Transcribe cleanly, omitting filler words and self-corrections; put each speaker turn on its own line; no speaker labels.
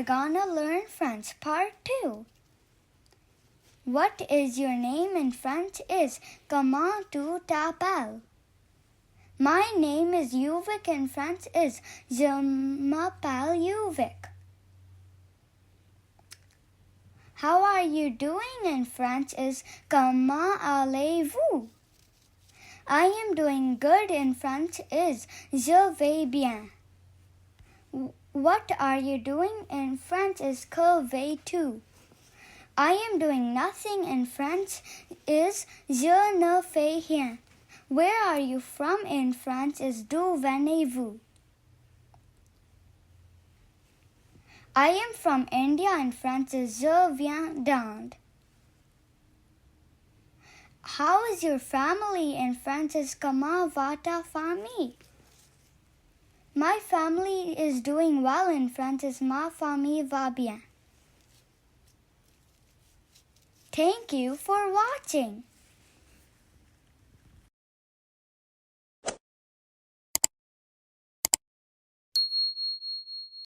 are gonna learn French Part 2. What is your name in French is Comment tu t'appelles? My name is Yuvik in French is Je m'appelle Yuvik. How are you doing in French is Comment allez-vous? I am doing good in French is Je vais bien. What are you doing in French is Que fais-tu? I am doing nothing in French is Je ne fais rien. Where are you from in French is D'où venez-vous? I am from India in French is Je viens d'Inde. How is your family in French is Comment va ta famille? My family is doing well in French is Ma famille va bien. Thank you for watching.